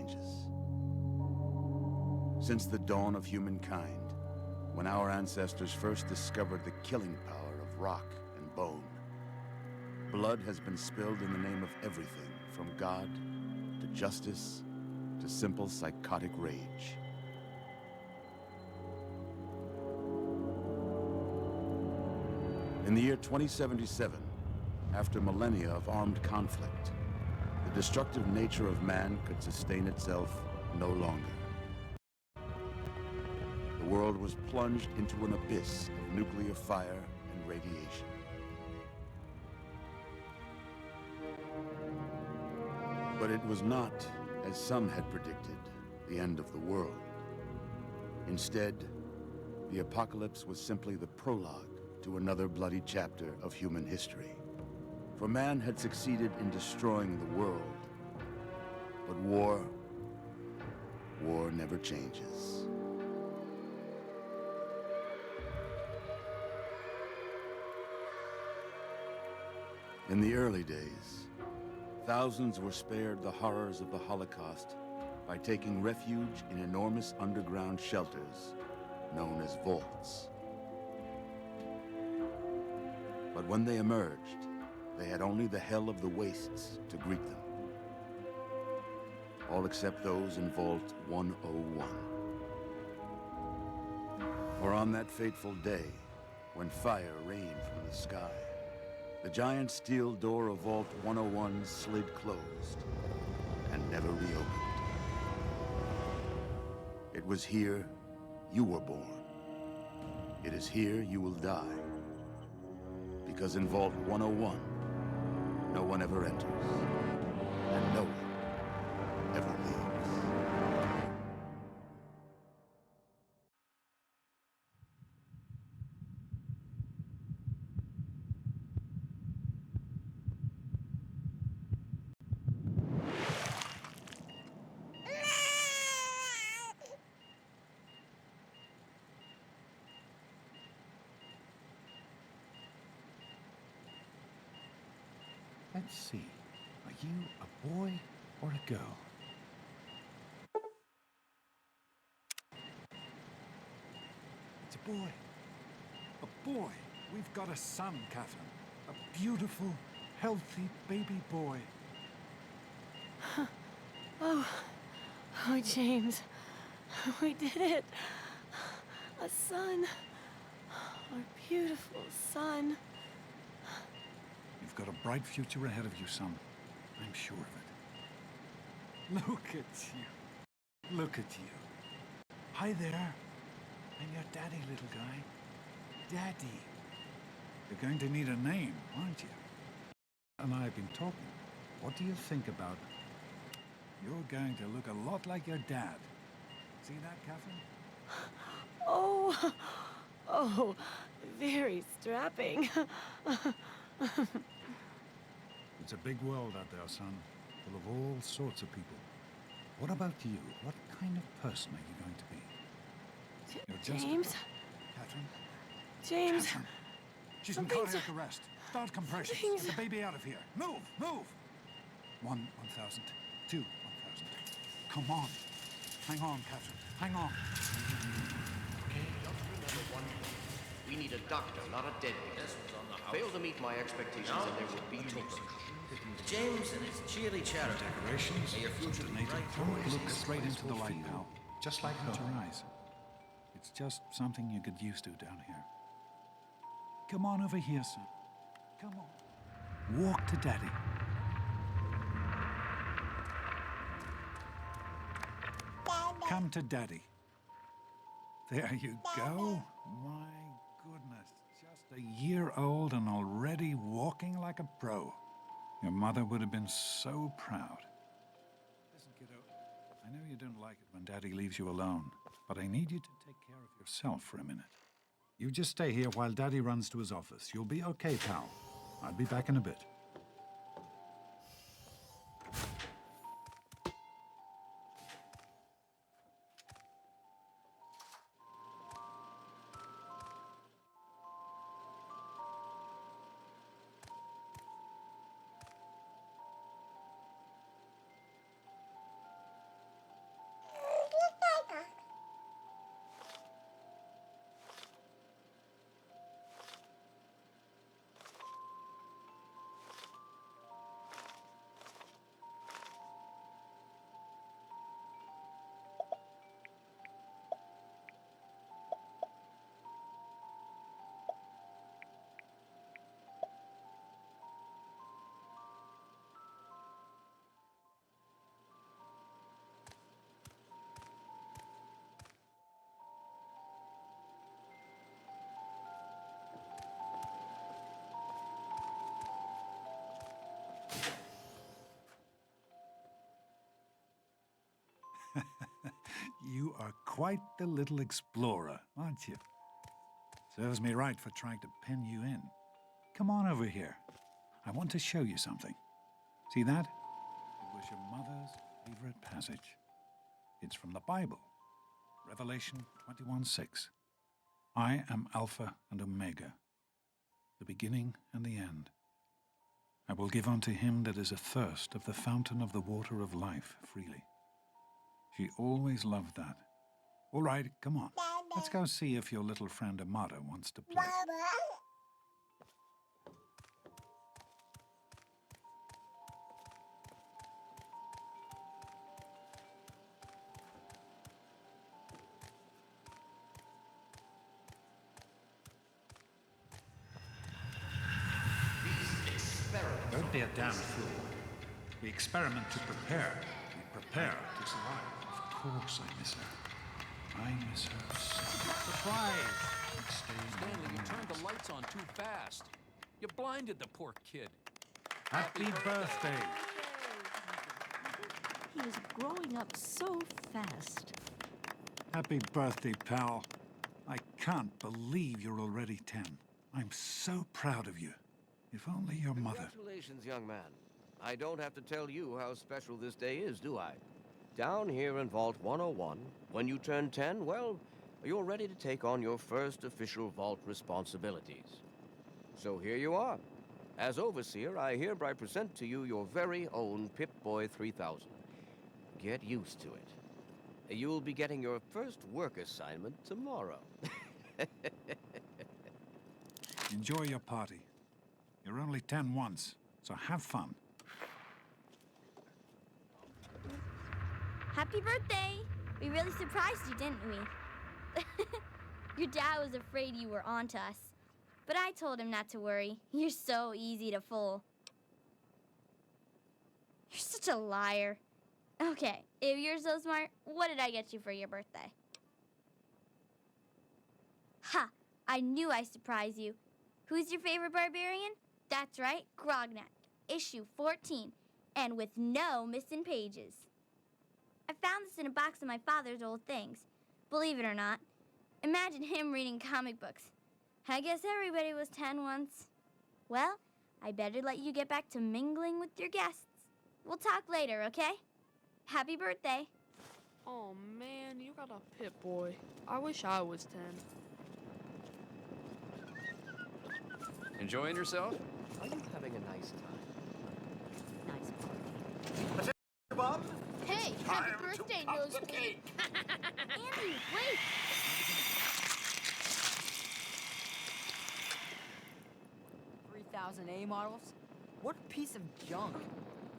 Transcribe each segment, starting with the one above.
changes. Since the dawn of humankind, when our ancestors first discovered the killing power of rock and bone, blood has been spilled in the name of everything from God to justice to simple psychotic rage. In the year 2077, after millennia of armed conflict, the destructive nature of man could sustain itself no longer. The world was plunged into an abyss of nuclear fire and radiation. But it was not, as some had predicted, the end of the world. Instead, the apocalypse was simply the prologue to another bloody chapter of human history. For man had succeeded in destroying the world. But war never changes. In the early days, thousands were spared the horrors of the Holocaust by taking refuge in enormous underground shelters known as vaults. But when they emerged, they had only the hell of the wastes to greet them. All except those in Vault 101. For on that fateful day, when fire rained from the sky, the giant steel door of Vault 101 slid closed and never reopened. It was here you were born. It is here you will die. Because in Vault 101, no one ever enters, and no one ever leaves. Let's see. Are you a boy or a girl? It's a boy. A boy. We've got a son, Catherine. A beautiful, healthy baby boy. Oh, James. We did it. A son. Our beautiful son. You've got a bright future ahead of you, son. I'm sure of it. Look at you. Look at you. Hi there. I'm your daddy, little guy. Daddy. You're going to need a name, aren't you? And I've been talking. What do you think about... You're going to look a lot like your dad. See that, Catherine? Oh, very strapping. It's a big world out there, son, full of all sorts of people. What about you? What kind of person are you going to be? You're just... James? Catherine? James? Catherine! She's in cardiac arrest. Start compressions. Get the baby out of here. Move! Move! 1,000. 2, 1,000. Come on. Hang on, Catherine. Hang on. Okay, just remember one thing. We need a doctor, not a deadbeat. Fail to meet my expectations and there will be repercussions. James and his cheery chatter. Decorations. May your future be bright. Don't look straight into the light, pal. Just like her eyes. It's just something you get used to down here. Come on over here, son. Come on. Walk to Daddy. Come to Daddy. There you go. My goodness. Just a year old and already walking like a pro. Your mother would have been so proud. Listen, kiddo. I know you don't like it when Daddy leaves you alone, but I need you to take care of yourself for a minute. You just stay here while Daddy runs to his office. You'll be okay, pal. I'll be back in a bit. you are quite the little explorer, aren't you? Serves me right for trying to pin you in. Come on over here. I want to show you something. See that? It was your mother's favorite passage. It's from the Bible, Revelation 21:6. I am Alpha and Omega, the beginning and the end. I will give unto him that is athirst of the fountain of the water of life freely. She always loved that. All right, come on. Let's go see if your little friend Amada wants to play. Don't be a damn fool. We experiment to prepare. We prepare to survive. Of course I miss her. I miss her so. Surprise! Stanley, you turned the lights on too fast. You blinded the poor kid. Happy birthday! He is growing up so fast. Happy birthday, pal. I can't believe you're already 10. I'm so proud of you. If only your mother... Congratulations, young man. I don't have to tell you how special this day is, do I? Down here in Vault 101, when you turn 10, well, you're ready to take on your first official Vault responsibilities. So here you are. As Overseer, I hereby present to you your very own Pip-Boy 3000. Get used to it. You'll be getting your first work assignment tomorrow. Enjoy your party. You're only 10 once, so have fun. Happy birthday! We really surprised you, didn't we? Your dad was afraid you were onto us. But I told him not to worry. You're so easy to fool. You're such a liar. Okay, if you're so smart, what did I get you for your birthday? Ha! I knew I surprised you. Who's your favorite barbarian? That's right, Grognak, issue 14, and with no missing pages. I found this in a box of my father's old things. Believe it or not, imagine him reading comic books. I guess everybody was 10 once. Well, I better let you get back to mingling with your guests. We'll talk later, okay? Happy birthday. Oh man, you got a Pip-Boy. I wish I was 10. Enjoying yourself? Are you having a nice time? Nice party. Bob? Hey, happy birthday, Nosebleed. Andy, wait! 3000 A models? What a piece of junk.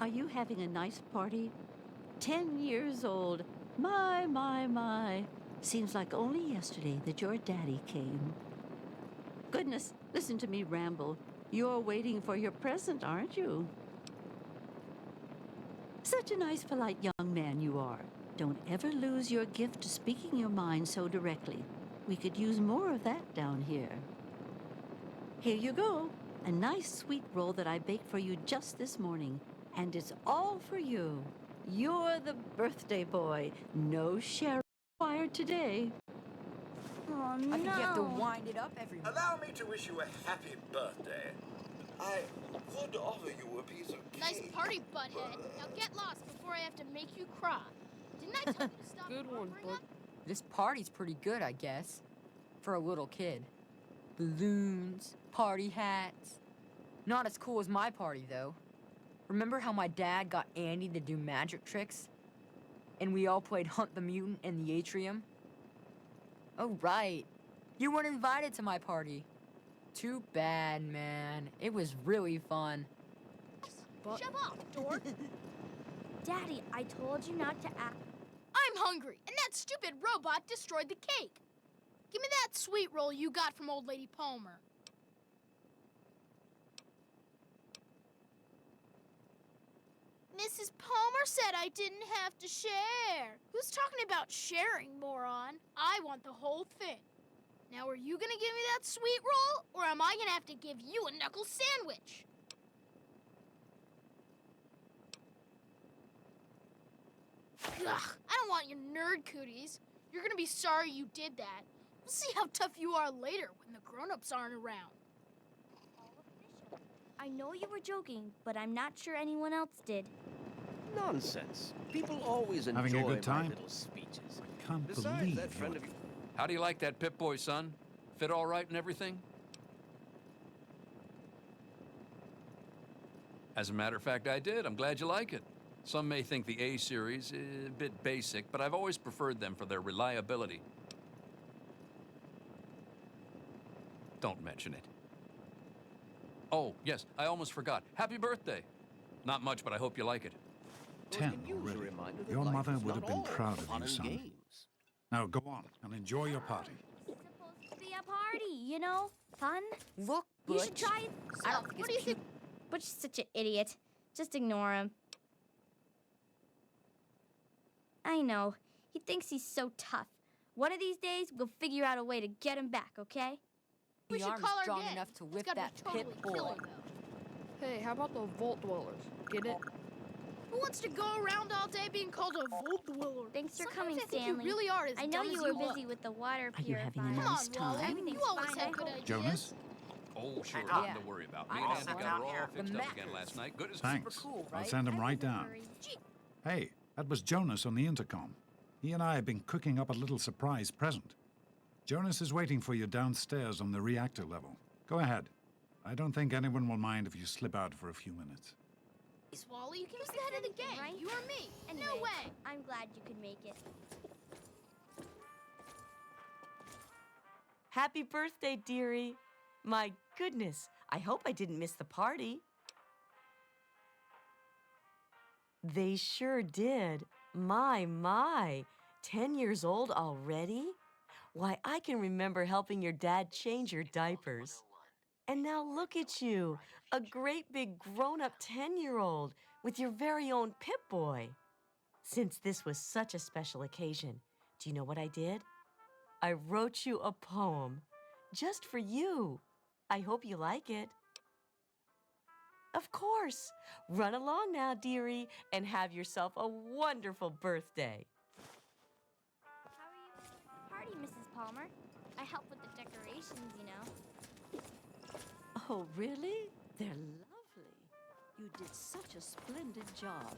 Are you having a nice party? 10 years old. My. Seems like only yesterday that your daddy came. Goodness, listen to me ramble. You're waiting for your present, aren't you? Such a nice, polite young man you are. Don't ever lose your gift to speaking your mind so directly. We could use more of that down here. Here you go. A nice sweet roll that I baked for you just this morning. And it's all for you. You're the birthday boy. No share required today. Oh, I think you have to wind it up every month. Allow me to wish you a happy birthday. I would offer you a piece of cake. Nice party, butthead. Now get lost before I have to make you cry. Didn't I tell you to stop? Good one, covering bud. up? This party's pretty good, I guess. For a little kid. Balloons, party hats. Not as cool as my party, though. Remember how my dad got Andy to do magic tricks? And we all played Hunt the Mutant in the atrium? Oh, right. You weren't invited to my party. Too bad, man. It was really fun. Shove off, dork. Daddy, I told you not to act. I'm hungry, and that stupid robot destroyed the cake. Give me that sweet roll you got from old lady Palmer. Mrs. Palmer said I didn't have to share. Who's talking about sharing, moron? I want the whole thing. Now, are you gonna give me that sweet roll, or am I gonna have to give you a knuckle sandwich? Ugh, I don't want your nerd cooties. You're gonna be sorry you did that. We'll see how tough you are later when the grown-ups aren't around. I know you were joking, but I'm not sure anyone else did. Nonsense. People always enjoy Having a good my time? little speeches. I can't Besides, believe that friend of you... How do you like that Pip-Boy, son? Fit all right and everything? As a matter of fact, I did. I'm glad you like it. Some may think the A series is a bit basic, but I've always preferred them for their reliability. Don't mention it. Oh, yes, I almost forgot. Happy birthday. Not much, but I hope you like it. 10 already. Your mother would have been proud of you, son. Now go on and enjoy your party. It's supposed to be a party, you know? Fun. Look, You Butch. should try it. I don't think What do you think? Butch is such an idiot. Just ignore him. I know. He thinks he's so tough. One of these days, we'll figure out a way to get him back, okay? We The should arm's call our strong gang. enough to It's whip gotta be that totally Pip-Boy. killer, though. Hey, how about the Vault Dwellers? Get it? Who wants to go around all day being called a Vault Dweller? Thanks for Sometimes coming, I think Stanley. You really are as I know dumb you as were look. busy with the water Are you having a purifier. nice Come on, Wally. time? Everything's You always fine, have I good hope. ideas. Jonas? Oh, sure, Hey, nothing Doc. to worry about. I Me and also Andy got down her all here. fixed The up again Mackers. last night. Good as Thanks. cool, I'll right? send him right down. Hey, that was Jonas on the intercom. He and I have been cooking up a little surprise present. Jonas is waiting for you downstairs on the reactor level. Go ahead. I don't think anyone will mind if you slip out for a few minutes. Wally, who's the head of the gang? right? You or me? Anyway, No way. I'm glad you could make it. Happy birthday, dearie. My goodness, I hope I didn't miss the party. They sure did. My. 10 years old already? Why, I can remember helping your dad change your diapers. And now look at you, a great big grown-up 10-year-old with your very own Pip-Boy. Since this was such a special occasion, do you know what I did? I wrote you a poem just for you. I hope you like it. Of course. Run along now, dearie, and have yourself a wonderful birthday. How are you with the party, Mrs. Palmer? I help with the decorations, you know. Oh, really? They're lovely. You did such a splendid job.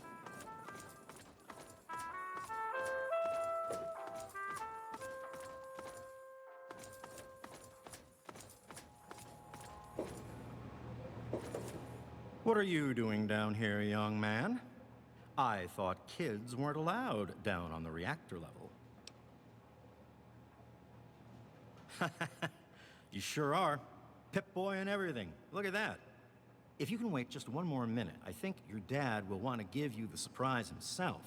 What are you doing down here, young man? I thought kids weren't allowed down on the reactor level. You sure are. Pip-Boy and everything. Look at that. If you can wait just one more minute, I think your dad will want to give you the surprise himself.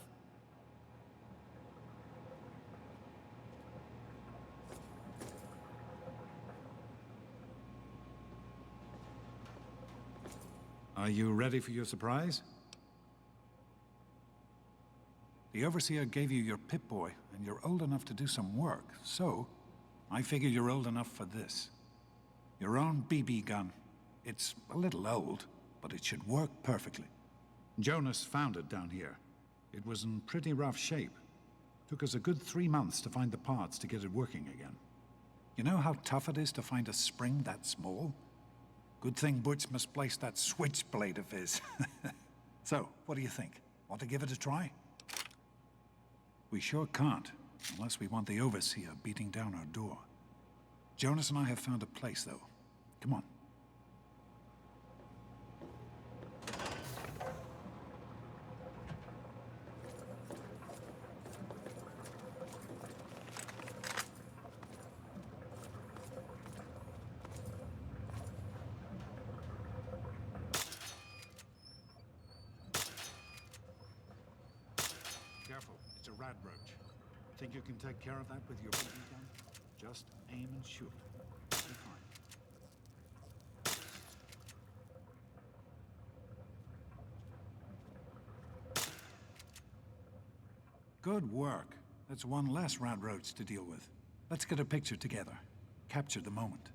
Are you ready for your surprise? The Overseer gave you your Pip-Boy, and you're old enough to do some work, so I figure you're old enough for this. Your own BB gun. It's a little old, but it should work perfectly. Jonas found it down here. It was in pretty rough shape. Took us a good 3 months to find the parts to get it working again. You know how tough it is to find a spring that small? Good thing Butch misplaced that switchblade of his. So, what do you think? Want to give it a try? We sure can't, unless we want the Overseer beating down our door. Jonas and I have found a place, though. Come on. Careful, it's a rad roach. Think you can take care of that with your BB gun? Just aim and shoot. Be fine. Good work. That's one less rad roach to deal with. Let's get a picture together. Capture the moment.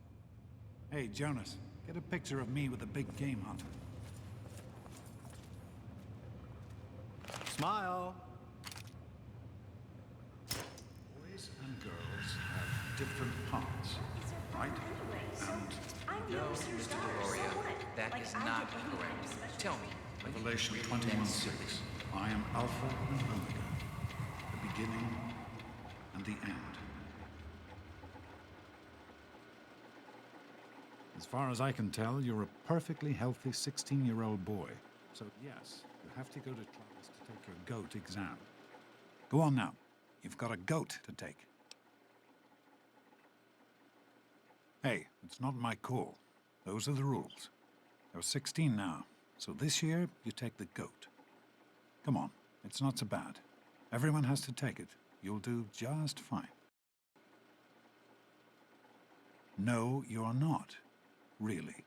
Hey, Jonas, get a picture of me with a big game hunter. Smile. different parts, right? And No, Mr. Deloria, that is not correct. Tell me. Revelation 21:6. I am Alpha and Omega, the beginning and the end. As far as I can tell, you're a perfectly healthy 16-year-old boy. So yes, you have to go to class to take your GOAT exam. Go on now. You've got a GOAT to take. Hey, it's not my call. Those are the rules. You're 16 now, so this year you take the GOAT. Come on, it's not so bad. Everyone has to take it. You'll do just fine. No, you're not. Really.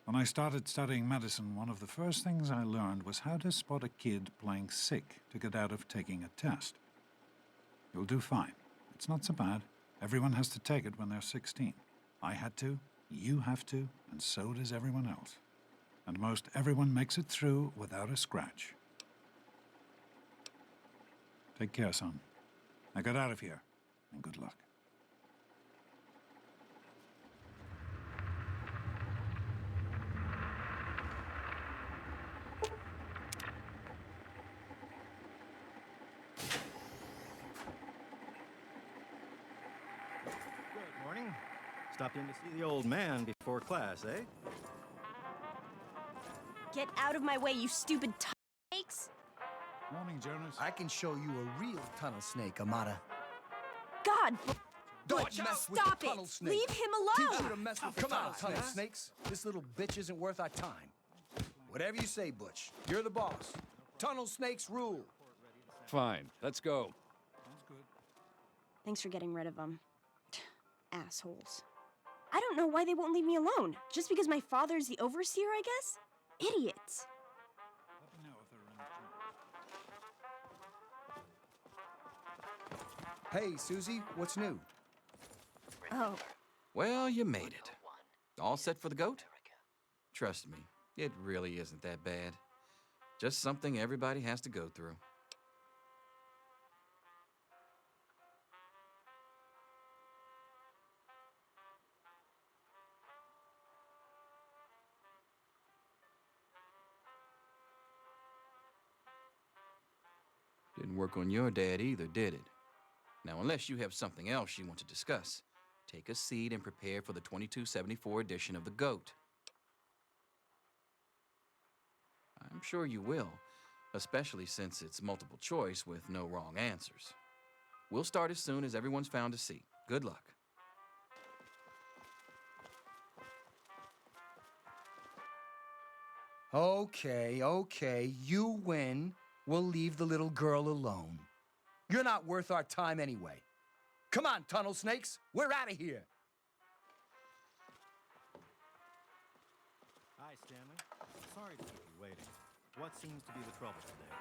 When I started studying medicine, one of the first things I learned was how to spot a kid playing sick to get out of taking a test. You'll do fine. It's not so bad. Everyone has to take it when they're 16. I had to, you have to, and so does everyone else. And most everyone makes it through without a scratch. Take care, son. Now get out of here, and good luck. Good morning. Stopped in to see the old man before class, eh? Get out of my way, you stupid snakes! Morning, Jonas. I can show you a real tunnel snake, Amata. God! Don't Butch, mess with stop the tunnel it! snake. Leave him Teach alone! you to mess with Come on, tunnel snakes. This little bitch isn't worth our time. Whatever you say, Butch. You're the boss. Tunnel snakes rule. Fine, let's go. Thanks for getting rid of them. Assholes. I don't know why they won't leave me alone. Just because my father's the overseer, I guess? Idiots. Let me know if they're in the gym. Hey, Susie, what's new? Oh. Well, you made it. All set for the GOAT? Trust me, it really isn't that bad. Just something everybody has to go through. Didn't work on your dad either, did it? Now, unless you have something else you want to discuss, take a seat and prepare for the 2274 edition of the GOAT. I'm sure you will, especially since it's multiple choice with no wrong answers. We'll start as soon as everyone's found a seat. Good luck. Okay, you win. We'll leave the little girl alone. You're not worth our time anyway. Come on, tunnel snakes. We're out of here. Hi, Stanley. Sorry to keep you waiting. What seems to be the trouble today?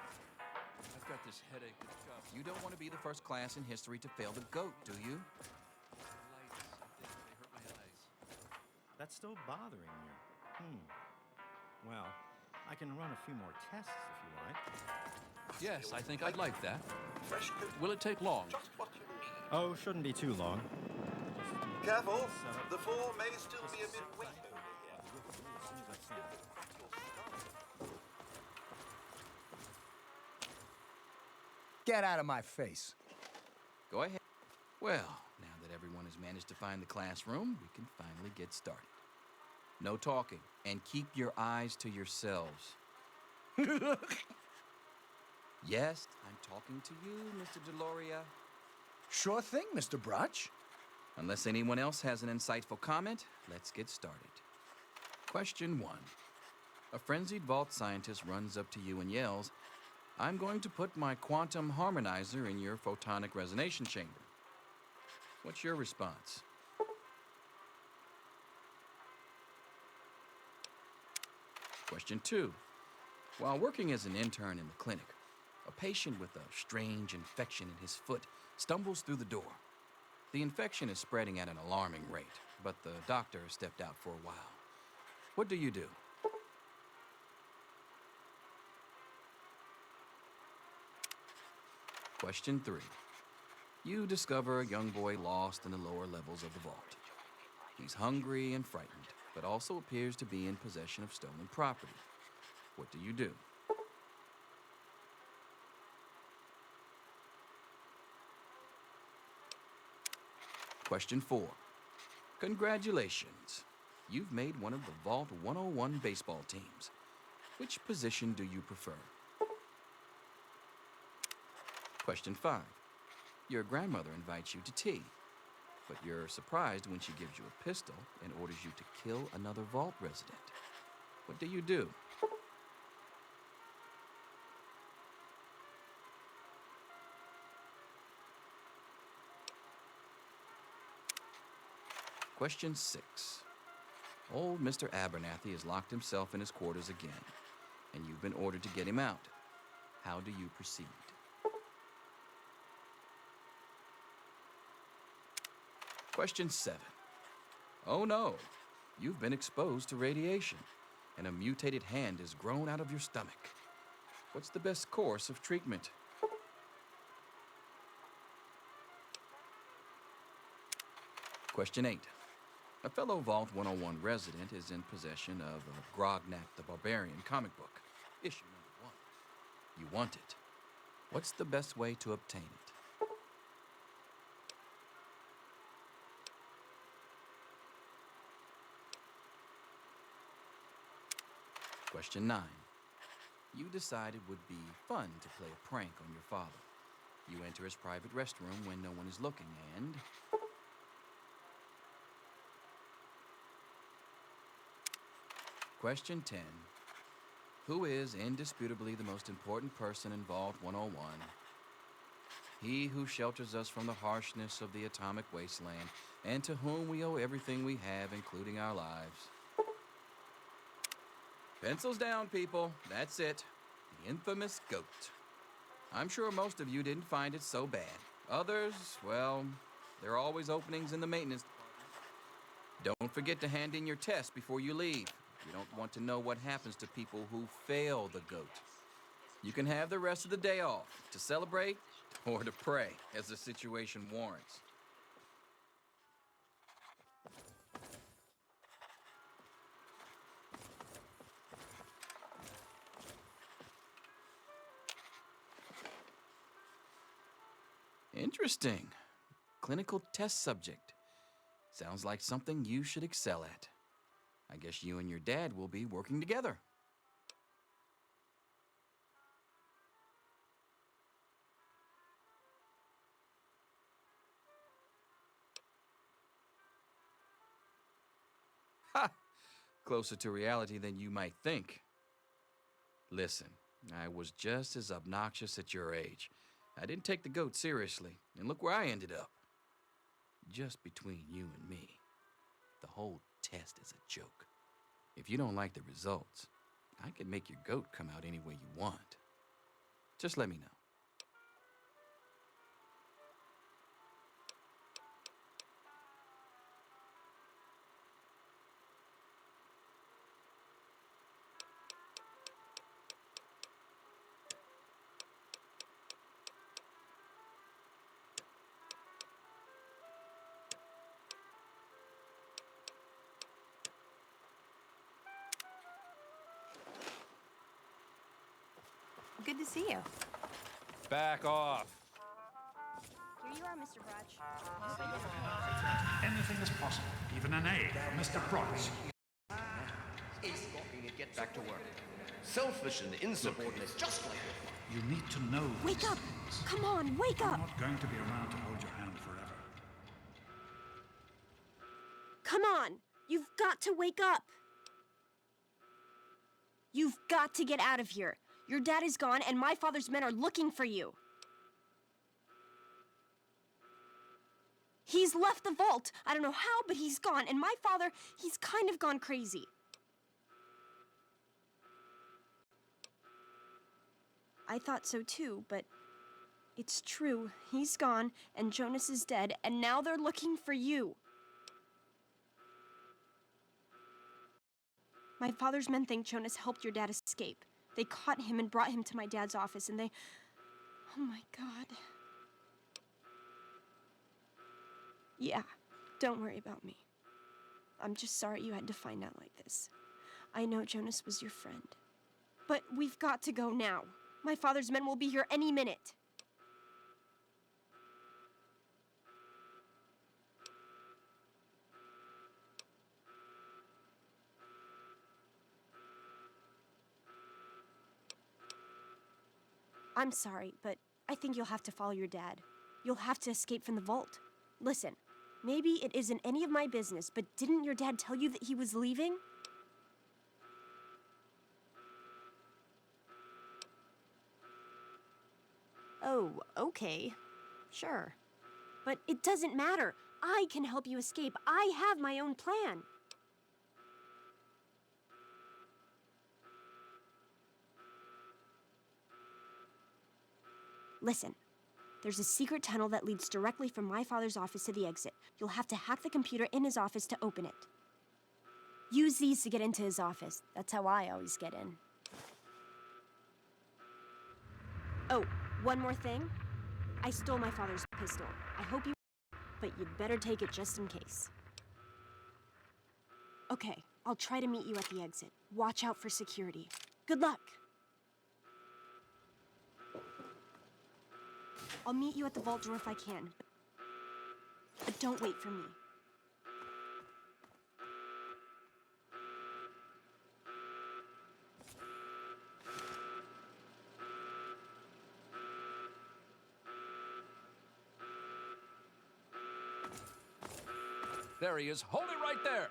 I've got this headache that's tough. You don't want to be the first class in history to fail the GOAT, do you? They hurt my eyes. That's still bothering you. Well, I can run a few more tests if you like. Yes, I think I'd like that. Will it take long? Oh, shouldn't be too long. Careful, the floor may still be a bit wet Get out of my face. Go ahead. Well, now that everyone has managed to find the classroom, we can finally get started. No talking, and keep your eyes to yourselves. Yes, I'm talking to you, Mr. Deloria. Sure thing, Mr. Brotch. Unless anyone else has an insightful comment, let's get started. Question 1. A frenzied vault scientist runs up to you and yells, "I'm going to put my quantum harmonizer in your photonic resonation chamber." What's your response? Question 2. While working as an intern in the clinic, a patient with a strange infection in his foot stumbles through the door. The infection is spreading at an alarming rate, but the doctor has stepped out for a while. What do you do? Question 3. You discover a young boy lost in the lower levels of the vault. He's hungry and frightened, but also appears to be in possession of stolen property. What do you do? Question 4. Congratulations. You've made one of the Vault 101 baseball teams. Which position do you prefer? Question 5. Your grandmother invites you to tea, but you're surprised when she gives you a pistol and orders you to kill another Vault resident. What do you do? Question 6. Old Mr. Abernathy has locked himself in his quarters again, and you've been ordered to get him out. How do you proceed? Question 7. Oh no, you've been exposed to radiation, and a mutated hand has grown out of your stomach. What's the best course of treatment? Question 8. A fellow Vault 101 resident is in possession of a Grognak the Barbarian comic book, issue number 1. You want it. What's the best way to obtain it? Question 9. You decide it would be fun to play a prank on your father. You enter his private restroom when no one is looking and... Question 10. Who is indisputably the most important person in Vault 101? He who shelters us from the harshness of the atomic wasteland, and to whom we owe everything we have, including our lives. Pencils down, people. That's it. The infamous goat. I'm sure most of you didn't find it so bad. Others, well, there are always openings in the maintenance department. Don't forget to hand in your test before you leave. You don't want to know what happens to people who fail the goat. You can have the rest of the day off to celebrate or to pray as the situation warrants. Interesting. Clinical test subject. Sounds like something you should excel at. I guess you and your dad will be working together. Ha! Closer to reality than you might think. Listen, I was just as obnoxious at your age. I didn't take the goat seriously, and look where I ended up. Just between you and me, the whole test is a joke. If you don't like the results, I can make your goat come out any way you want. Just let me know. Good to see you. Back off. Here you are, Mr. Brotch. Anything is possible, even an A for Mr. Brotch. Get back to work. Selfish and insubordinate, just like your father. You need to know Wake up! things. Come on, wake I'm up! not going to be around to hold your hand forever. Come on! You've got to wake up! You've got to get out of here. Your dad is gone, and my father's men are looking for you. He's left the vault. I don't know how, but he's gone. And my father, he's kind of gone crazy. I thought so too, but it's true. He's gone, and Jonas is dead, and now they're looking for you. My father's men think Jonas helped your dad escape. They caught him and brought him to my dad's office, and they... Oh my God. Yeah, don't worry about me. I'm just sorry you had to find out like this. I know Jonas was your friend. But we've got to go now. My father's men will be here any minute. I'm sorry, but I think you'll have to follow your dad. You'll have to escape from the vault. Listen, maybe it isn't any of my business, but didn't your dad tell you that he was leaving? Oh, okay. Sure. But it doesn't matter. I can help you escape. I have my own plan. Listen, there's a secret tunnel that leads directly from my father's office to the exit. You'll have to hack the computer in his office to open it. Use these to get into his office. That's how I always get in. Oh, one more thing. I stole my father's pistol. I hope you... but you'd better take it just in case. Okay, I'll try to meet you at the exit. Watch out for security. Good luck! I'll meet you at the vault door if I can. But don't wait for me. There he is. Hold it right there.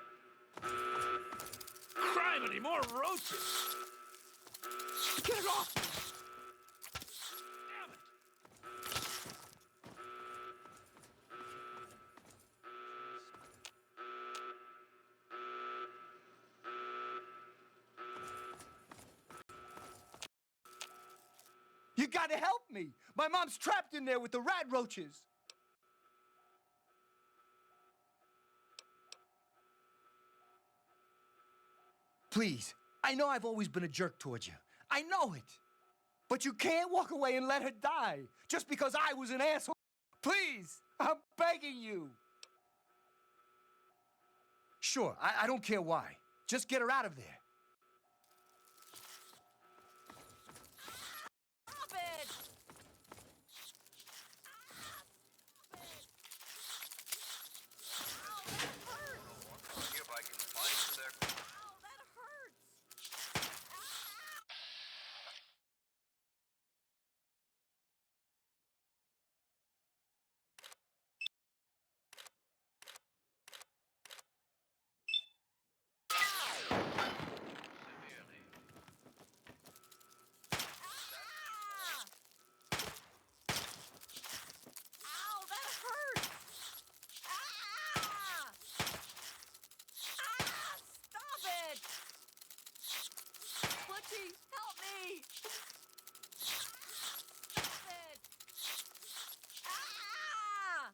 Criminy, more roaches. Get it off me. Damn it. You gotta help me! My mom's trapped in there with the rat roaches! Please, I know I've always been a jerk towards you. I know it! But you can't walk away and let her die just because I was an asshole. Please, I'm begging you! Sure, I don't care why. Just get her out of there. Stop it! Hereby confined to their... Help me! Stop it! Ah!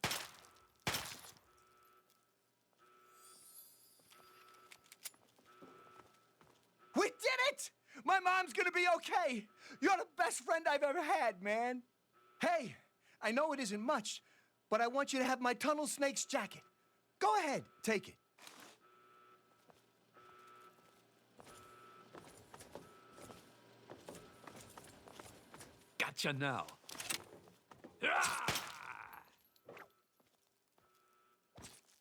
We did it! My mom's gonna be okay! You're the best friend I've ever had, man! Hey, I know it isn't much, but I want you to have my tunnel snake's jacket. Go ahead, take it. Gotcha now. Ah!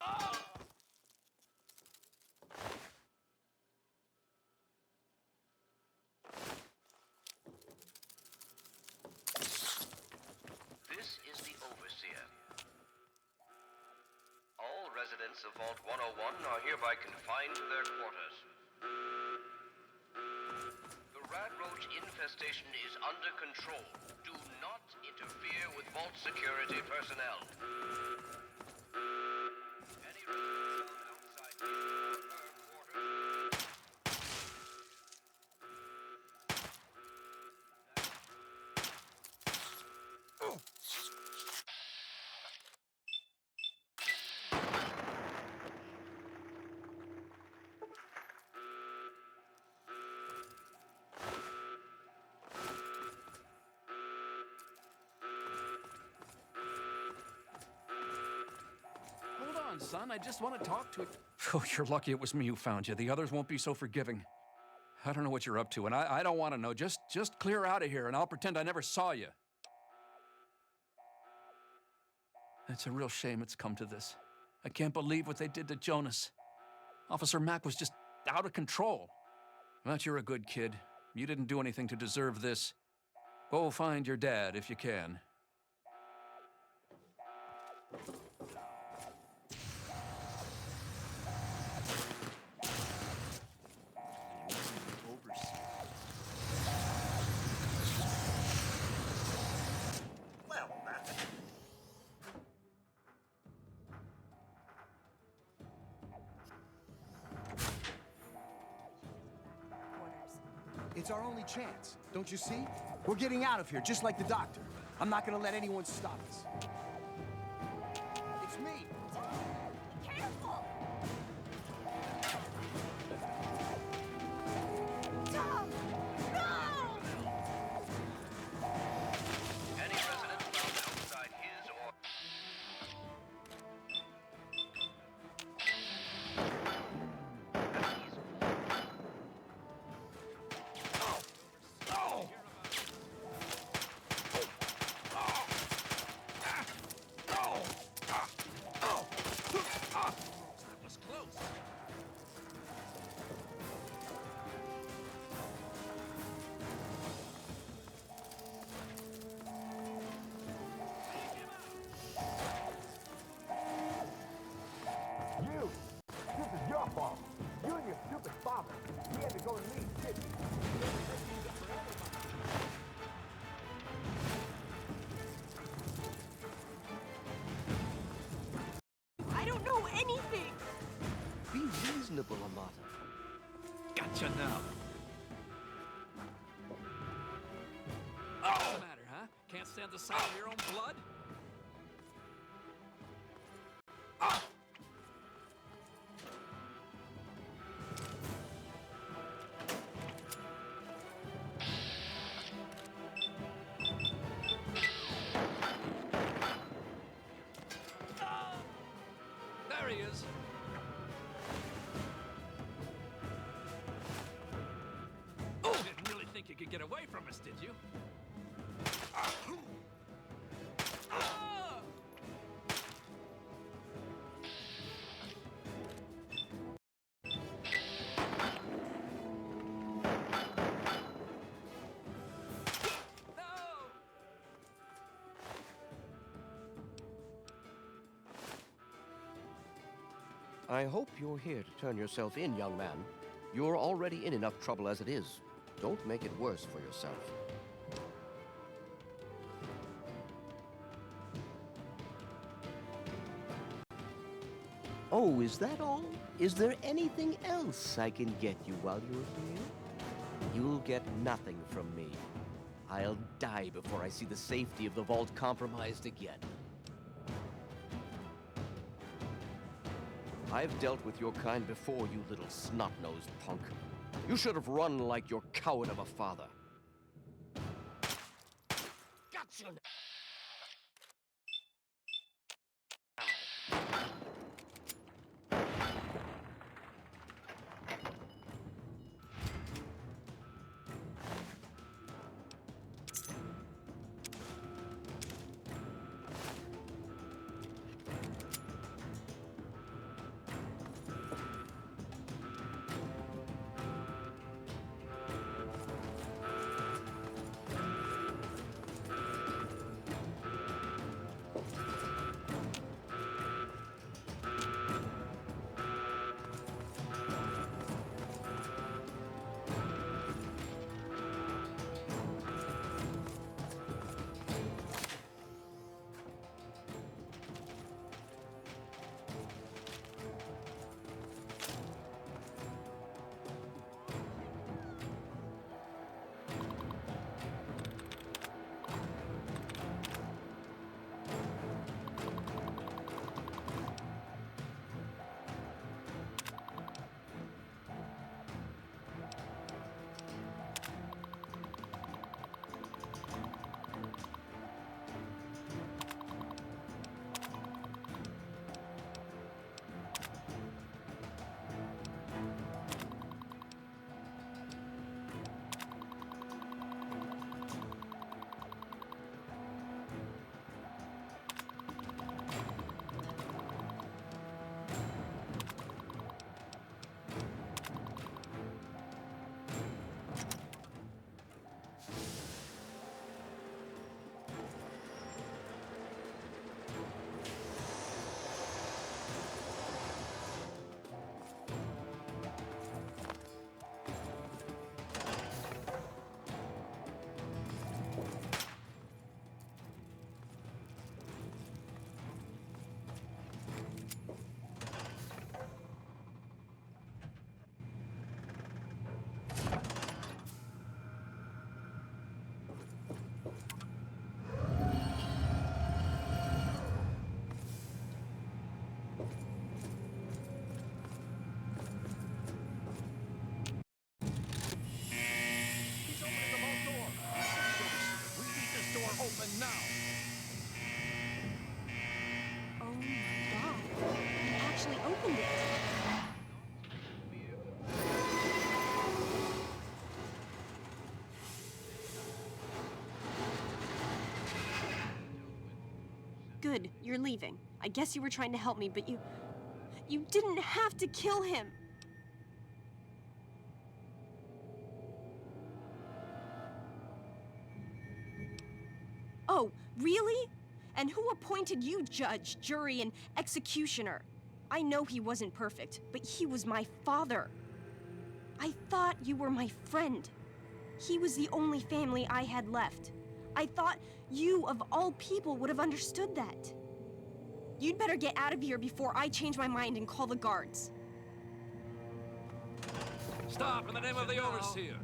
Oh! This is the Overseer. All residents of Vault 101 are hereby confined to their quarters. The rat roach infestation is under control. Do not interfere with Vault security personnel. Any residents found outside his or her quarters... on, son. I just want to talk to you. Oh, you're lucky it was me who found you. The others won't be so forgiving. I don't know what you're up to, and I don't want to know. Just clear out of here, and I'll pretend I never saw you. It's a real shame it's come to this. I can't believe what they did to Jonas. Officer Mack was just out of control. But you're a good kid. You didn't do anything to deserve this. Go find your dad if you can. It's our only chance, don't you see? We're getting out of here, just like the doctor. I'm not gonna let anyone stop us. It's me! Careful! Tom! No! Any resident found outside his or... I don't know anything! Be reasonable, Amata. Gotcha now. What's the matter, huh? Can't stand the sight of your own blood? There he is. Oh, didn't really think you could get away from us, did you? I hope you're here to turn yourself in, young man. You're already in enough trouble as it is. Don't make it worse for yourself. Oh, is that all? Is there anything else I can get you while you're here? You'll get nothing from me. I'll die before I see the safety of the vault compromised again. I've dealt with your kind before, you little snot-nosed punk. You should have run like your coward of a father. Gotcha! Good, you're leaving. I guess you were trying to help me, but you didn't have to kill him. Oh, really? And who appointed you judge, jury, and executioner? I know he wasn't perfect, but he was my father. I thought you were my friend. He was the only family I had left. I thought you, of all people, would have understood that. You'd better get out of here before I change my mind and call the guards. Stop in the name of the overseer.